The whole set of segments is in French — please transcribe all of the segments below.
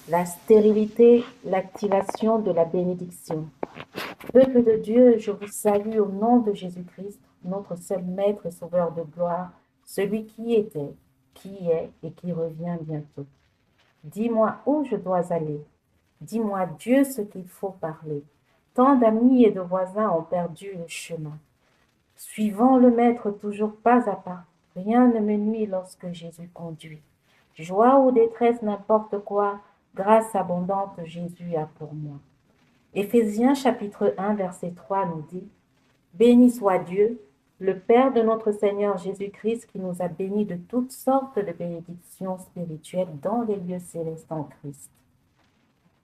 La stérilité, l'activation de la bénédiction. Peuple de Dieu, je vous salue au nom de Jésus-Christ, notre seul Maître et Sauveur de gloire, celui qui était, qui est et qui revient bientôt. Dis-moi où je dois aller. Dis-moi, Dieu, ce qu'il faut parler. Tant d'amis et de voisins ont perdu le chemin. Suivant le Maître toujours pas à pas, rien ne me nuit lorsque Jésus conduit. Joie ou détresse, n'importe quoi, grâce abondante Jésus a pour moi. Éphésiens chapitre 1 verset 3 nous dit: Béni soit Dieu, le Père de notre Seigneur Jésus-Christ, qui nous a bénis de toutes sortes de bénédictions spirituelles dans les lieux célestes en Christ.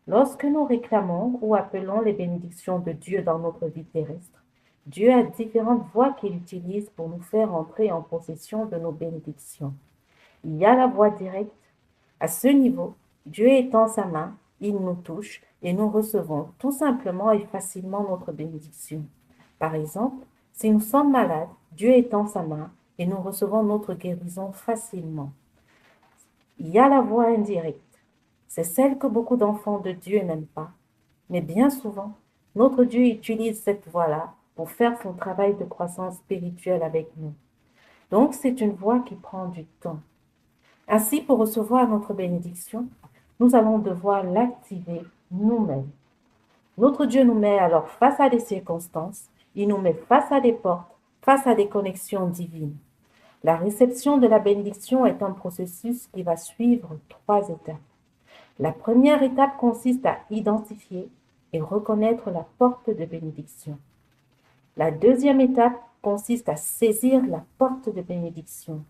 Lorsque nous réclamons ou appelons les bénédictions de Dieu dans notre vie terrestre, Dieu a différentes voies qu'il utilise pour nous faire entrer en possession de nos bénédictions. Il y a la voie directe. À ce niveau, Dieu étend sa main, il nous touche et nous recevons tout simplement et facilement notre bénédiction. Par exemple, si nous sommes malades, Dieu étend sa main et nous recevons notre guérison facilement. Il y a la voie indirecte. C'est celle que beaucoup d'enfants de Dieu n'aiment pas. Mais bien souvent, notre Dieu utilise cette voie-là pour faire son travail de croissance spirituelle avec nous. Donc, c'est une voie qui prend du temps. Ainsi, pour recevoir notre bénédiction, nous allons devoir l'activer nous-mêmes. Notre Dieu nous met alors face à des circonstances, il nous met face à des portes, face à des connexions divines. La réception de la bénédiction est un processus qui va suivre 3 étapes. La première étape consiste à identifier et reconnaître la porte de bénédiction. La deuxième étape consiste à saisir la porte de bénédiction.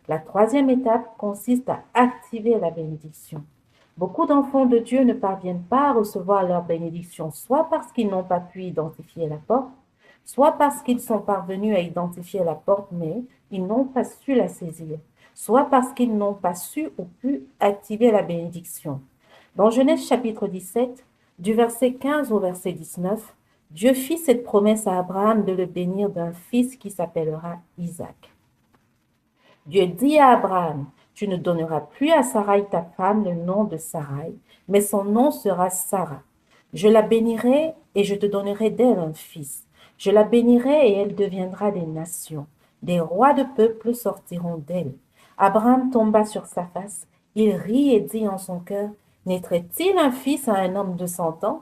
La troisième étape consiste à activer la bénédiction. Beaucoup d'enfants de Dieu ne parviennent pas à recevoir leur bénédiction, soit parce qu'ils n'ont pas pu identifier la porte, soit parce qu'ils sont parvenus à identifier la porte, mais ils n'ont pas su la saisir, soit parce qu'ils n'ont pas su ou pu activer la bénédiction. Dans Genèse chapitre 17, du verset 15 au verset 19, Dieu fit cette promesse à Abraham de le bénir d'un fils qui s'appellera Isaac. Dieu dit à Abraham: Tu ne donneras plus à Sarai ta femme le nom de Sarai, mais son nom sera Sarah. Je la bénirai et je te donnerai d'elle un fils. Je la bénirai et elle deviendra des nations. Des rois de peuples sortiront d'elle. Abraham tomba sur sa face. Il rit et dit en son cœur: Naîtrait-il un fils à un homme de 100 ans?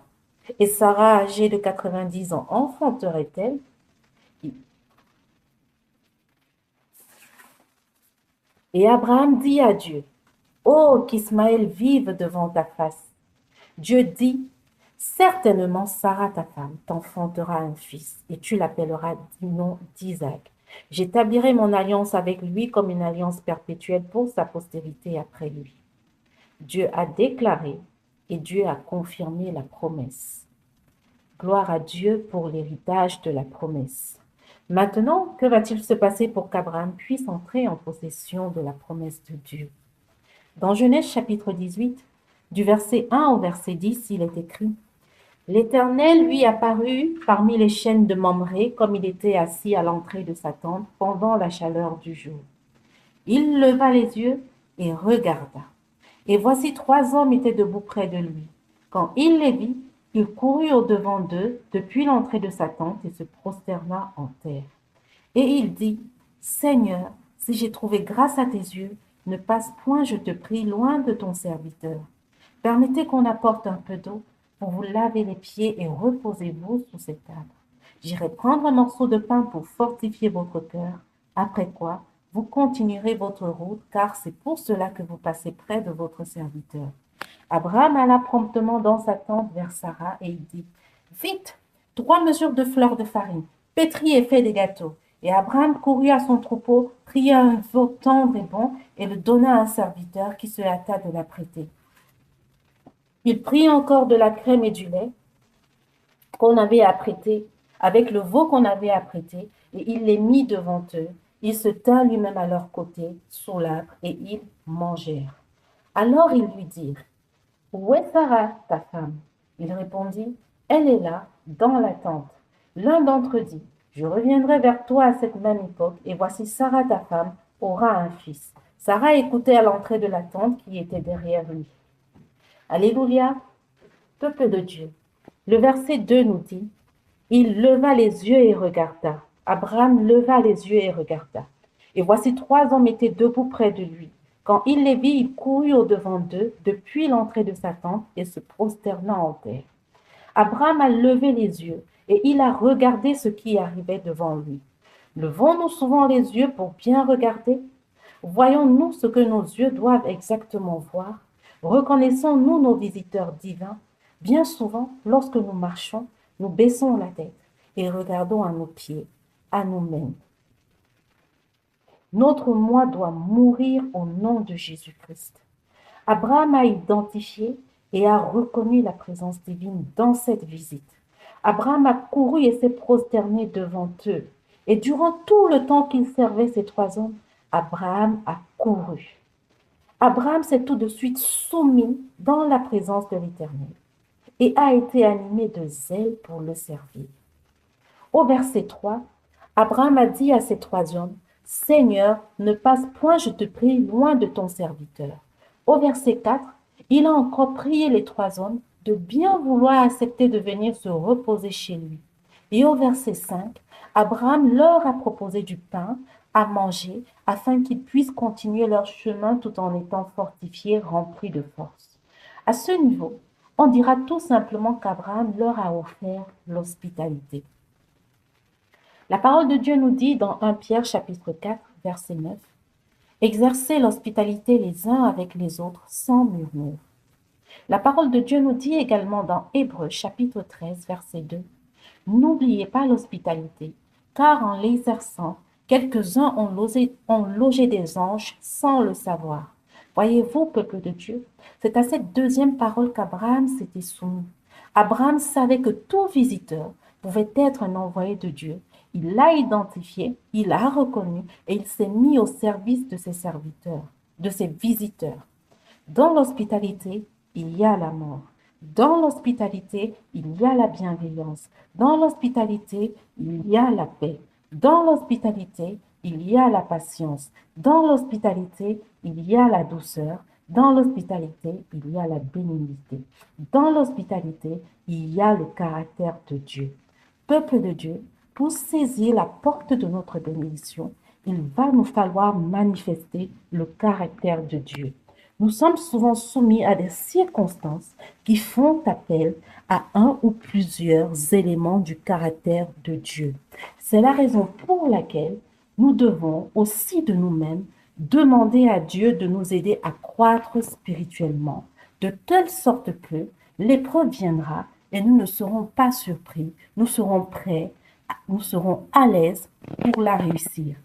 Et Sarah, âgée de 90 ans, enfanterait-elle? Et Abraham dit à Dieu: Oh, qu'Ismaël vive devant ta face. Dieu dit: Certainement Sarah, ta femme, t'enfantera un fils, et tu l'appelleras du nom d'Isaac. J'établirai mon alliance avec lui comme une alliance perpétuelle pour sa postérité après lui. Dieu a déclaré et Dieu a confirmé la promesse. Gloire à Dieu pour l'héritage de la promesse. Maintenant, que va-t-il se passer pour qu'Abraham puisse entrer en possession de la promesse de Dieu? Dans Genèse chapitre 18, du verset 1 au verset 10, il est écrit: L'Éternel lui apparut parmi les chênes de Mamré, comme il était assis à l'entrée de sa tente pendant la chaleur du jour. Il leva les yeux et regarda. Et voici 3 hommes étaient debout près de lui. Quand il les vit, il courut au-devant d'eux depuis l'entrée de sa tente et se prosterna en terre. Et il dit: Seigneur, si j'ai trouvé grâce à tes yeux, ne passe point, je te prie, loin de ton serviteur. Permettez qu'on apporte un peu d'eau pour vous laver les pieds et reposez-vous sous cet arbre. J'irai prendre un morceau de pain pour fortifier votre cœur, après quoi vous continuerez votre route, car c'est pour cela que vous passez près de votre serviteur. Abraham alla promptement dans sa tente vers Sarah et il dit: Vite, 3 mesures de fleur de farine, pétris et fais des gâteaux. Et Abraham courut à son troupeau, pria un veau tendre et bon, et le donna à un serviteur qui se hâta de l'apprêter. Il prit encore de la crème et du lait qu'on avait apprêté, avec le veau qu'on avait apprêté, et il les mit devant eux. Il se tint lui-même à leur côté, sous l'arbre, et ils mangèrent. Alors ils lui dirent: Où est Sarah, ta femme? Il répondit: Elle est là, dans la tente. L'un d'entre eux dit: Je reviendrai vers toi à cette même époque, et voici Sarah, ta femme, aura un fils. Sarah écoutait à l'entrée de la tente qui était derrière lui. Alléluia, peuple de Dieu. Le verset 2 nous dit, il leva les yeux et regarda. Abraham leva les yeux et regarda. Et voici 3 hommes étaient debout près de lui. Quand il les vit, il courut au-devant d'eux depuis l'entrée de sa tente et se prosterna en terre. Abraham a levé les yeux et il a regardé ce qui arrivait devant lui. Levons-nous souvent les yeux pour bien regarder? Voyons-nous ce que nos yeux doivent exactement voir? Reconnaissons-nous nos visiteurs divins? Bien souvent, lorsque nous marchons, nous baissons la tête et regardons à nos pieds, à nous-mêmes. Notre moi doit mourir au nom de Jésus-Christ. Abraham a identifié et a reconnu la présence divine dans cette visite. Abraham a couru et s'est prosterné devant eux. Et durant tout le temps qu'il servait ces 3 hommes, Abraham a couru. Abraham s'est tout de suite soumis dans la présence de l'Éternel et a été animé de zèle pour le servir. Au verset 3, Abraham a dit à ces 3 hommes, « Seigneur, ne passe point, je te prie, loin de ton serviteur. » Au verset 4, il a encore prié les 3 hommes de bien vouloir accepter de venir se reposer chez lui. Et au verset 5, Abraham leur a proposé du pain à manger afin qu'ils puissent continuer leur chemin tout en étant fortifiés, remplis de force. À ce niveau, on dira tout simplement qu'Abraham leur a offert l'hospitalité. La parole de Dieu nous dit dans 1 Pierre chapitre 4, verset 9, « Exercez l'hospitalité les uns avec les autres sans murmure. » La parole de Dieu nous dit également dans Hébreux chapitre 13, verset 2, « N'oubliez pas l'hospitalité, car en l'exerçant, quelques-uns ont logé des anges sans le savoir. » Voyez-vous, peuple de Dieu, c'est à cette deuxième parole qu'Abraham s'était soumis. Abraham savait que tout visiteur pouvait être un envoyé de Dieu. Il l'a identifié, il l'a reconnu et il s'est mis au service de ses serviteurs, de ses visiteurs. Dans l'hospitalité, il y a l'amour. Dans l'hospitalité, il y a la bienveillance. Dans l'hospitalité, il y a la paix. Dans l'hospitalité, il y a la patience. Dans l'hospitalité, il y a la douceur. Dans l'hospitalité, il y a la bénignité. Dans l'hospitalité, il y a le caractère de Dieu. Peuple de Dieu, pour saisir la porte de notre bénédiction, il va nous falloir manifester le caractère de Dieu. Nous sommes souvent soumis à des circonstances qui font appel à un ou plusieurs éléments du caractère de Dieu. C'est la raison pour laquelle nous devons aussi de nous-mêmes demander à Dieu de nous aider à croître spirituellement, de telle sorte que l'épreuve viendra et nous ne serons pas surpris, nous serons prêts, nous serons à l'aise pour la réussir.